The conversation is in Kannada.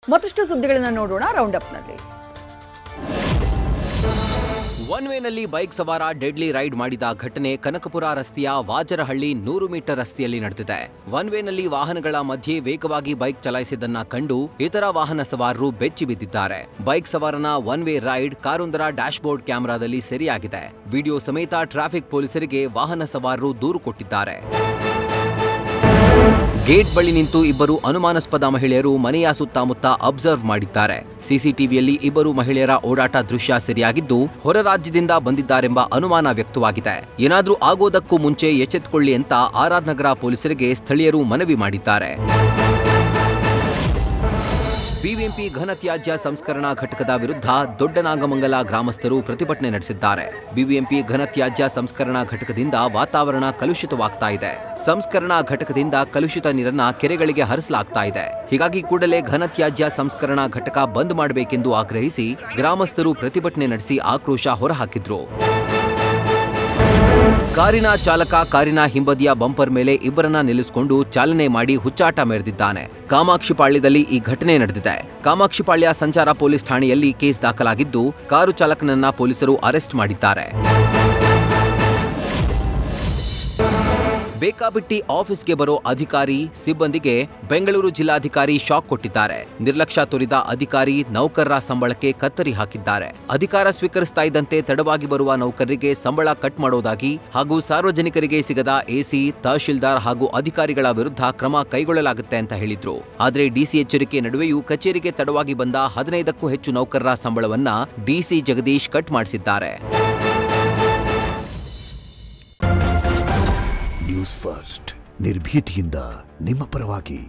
ಮತ್ತಷ್ಟು ಸುದ್ದಿಗಳನ್ನು ನೋಡೋಣ ರೌಂಡ್ ಅಪ್ ನಲ್ಲಿ. ಒನ್ ವೇನಲ್ಲಿ ಬೈಕ್ ಸವಾರ ಡೆಡ್ಲಿ ರೈಡ್ ಮಾಡಿದ ಘಟನೆ ಕನಕಪುರ ರಸ್ತೆಯ ವಾಜರಹಳ್ಳಿ 100 ಮೀಟರ್ ರಸ್ತೆಯಲ್ಲಿ ನಡೆದಿದೆ. ಒನ್ ವೇನಲ್ಲಿ ವಾಹನಗಳ ಮಧ್ಯೆ ವೇಗವಾಗಿ ಬೈಕ್ ಚಲಾಯಿಸಿದ್ದನ್ನ ಕಂಡು ಇತರ ವಾಹನ ಸವಾರರು ಬೆಚ್ಚಿ ಬಿದ್ದಿದ್ದಾರೆ. ಬೈಕ್ ಸವಾರನ ಒನ್ ವೇ ರೈಡ್ ಕಾರೊಂದರ ಡ್ಯಾಶ್ ಬೋರ್ಡ್ ಕ್ಯಾಮೆರಾದಲ್ಲಿ ಸೆರೆಯಾಗಿದೆ. ವಿಡಿಯೋ ಸಮೇತ ಟ್ರಾಫಿಕ್ ಪೊಲೀಸರಿಗೆ ವಾಹನ ಸವಾರರು ದೂರು ಕೊಟ್ಟಿದ್ದಾರೆ. ಗೇಟ್ ಬಳಿ ನಿಂತು ಇಬ್ಬರು ಅನುಮಾನಾಸ್ಪದ ಮಹಿಳೆಯರು ಮನೆಯ ಸುತ್ತಮುತ್ತ ಅಬ್ಸರ್ವ್ ಮಾಡಿದ್ದಾರೆ. ಸಿಸಿಟಿವಿಯಲ್ಲಿ ಇಬ್ಬರು ಮಹಿಳೆಯರ ಓಡಾಟ ದೃಶ್ಯ ಸೆರೆಯಾಗಿದ್ದು ಹೊರ ರಾಜ್ಯದಿಂದ ಬಂದಿದ್ದಾರೆಂಬ ಅನುಮಾನ ವ್ಯಕ್ತವಾಗಿದೆ. ಏನಾದ್ರೂ ಆಗೋದಕ್ಕೂ ಮುಂಚೆ ಎಚ್ಚೆತ್ತುಕೊಳ್ಳಿ ಅಂತ ಆರ್ಆರ್ ನಗರ ಪೊಲೀಸರಿಗೆ ಸ್ಥಳೀಯರು ಮನವಿ ಮಾಡಿದ್ದಾರೆ. ಬಿಬಿಎಂಪಿ ಘನತ್ಯಾಜ್ಯ ಸಂಸ್ಕರಣಾ ಘಟಕದ ವಿರುದ್ಧ ದೊಡ್ಡನಾಗಮಂಗಲ ಗ್ರಾಮಸ್ಥರು ಪ್ರತಿಭಟನೆ ನಡೆಸಿದ್ದಾರೆ. ಬಿಬಿಎಂಪಿ ಘನತ್ಯಾಜ್ಯ ಸಂಸ್ಕರಣಾ ಘಟಕದಿಂದ ವಾತಾವರಣ ಕಲುಷಿತವಾಗ್ತಾ ಇದೆ. ಸಂಸ್ಕರಣಾ ಘಟಕದಿಂದ ಕಲುಷಿತ ನೀರನ್ನ ಕೆರೆಗಳಿಗೆ ಹರಿಸಲಾಗ್ತಾ ಇದೆ. ಹೀಗಾಗಿ ಕೂಡಲೇ ಘನತ್ಯಾಜ್ಯ ಸಂಸ್ಕರಣಾ ಘಟಕ ಬಂದ್ ಮಾಡಬೇಕೆಂದು ಆಗ್ರಹಿಸಿ ಗ್ರಾಮಸ್ಥರು ಪ್ರತಿಭಟನೆ ನಡೆಸಿ ಆಕ್ರೋಶ ಹೊರಹಾಕಿದ್ರು. ಕಾರಿನ ಚಾಲಕ ಕಾರಿನ ಹಿಂಬದಿಯ ಬಂಪರ್ ಮೇಲೆ ಇಬ್ಬರನ್ನ ನಿಲ್ಲಿಸಿಕೊಂಡು ಚಾಲನೆ ಮಾಡಿ ಹುಚ್ಚಾಟ ಮೆರೆದಿದ್ದಾನೆ. ಕಾಮಾಕ್ಷಿಪಾಳ್ಯದಲ್ಲಿ ಈ ಘಟನೆ ನಡೆದಿದೆ. ಕಾಮಾಕ್ಷಿಪಾಳ್ಯ ಸಂಚಾರ ಪೊಲೀಸ್ ಠಾಣೆಯಲ್ಲಿ ಕೇಸ್ ದಾಖಲಾಗಿದ್ದು ಕಾರು ಚಾಲಕನನ್ನ ಪೊಲೀಸರು ಅರೆಸ್ಟ್ ಮಾಡಿದ್ದಾರೆ. ಬೇಕಾಬಿಟ್ಟಿ ಆಫೀಸ್ಗೆ ಬರೋ ಅಧಿಕಾರಿ ಸಿಬ್ಬಂದಿಗೆ ಬೆಂಗಳೂರು ಜಿಲ್ಲಾಧಿಕಾರಿ ಶಾಕ್ ಕೊಟ್ಟಿದ್ದಾರೆ. ನಿರ್ಲಕ್ಷ್ಯ ತೋರಿದ ಅಧಿಕಾರಿ ನೌಕರರ ಸಂಬಳಕ್ಕೆ ಕತ್ತರಿ ಹಾಕಿದ್ದಾರೆ. ಅಧಿಕಾರ ಸ್ವೀಕರಿಸ್ತಾ ಇದ್ದಂತೆ ತಡವಾಗಿ ಬರುವ ನೌಕರರಿಗೆ ಸಂಬಳ ಕಟ್ ಮಾಡೋದಾಗಿ ಹಾಗೂ ಸಾರ್ವಜನಿಕರಿಗೆ ಸಿಗದ ಎಸಿ, ತಹಶೀಲ್ದಾರ್ ಹಾಗೂ ಅಧಿಕಾರಿಗಳ ವಿರುದ್ಧ ಕ್ರಮ ಕೈಗೊಳ್ಳಲಾಗುತ್ತೆ ಅಂತ ಹೇಳಿದ್ರು. ಆದರೆ ಡಿಸಿ ಎಚ್ಚರಿಕೆ ನಡುವೆಯೂ ಕಚೇರಿಗೆ ತಡವಾಗಿ ಬಂದ 15ಕ್ಕೂ ಹೆಚ್ಚು ನೌಕರರ ಸಂಬಳವನ್ನ ಡಿಸಿ ಜಗದೀಶ್ ಕಟ್ ಮಾಡಿಸಿದ್ದಾರೆ. ನ್ಯೂಸ್ ಫಸ್ಟ್ ನಿರ್ಭೀತಿಯಿಂದ ನಿಮ್ಮ ಪರವಾಗಿ.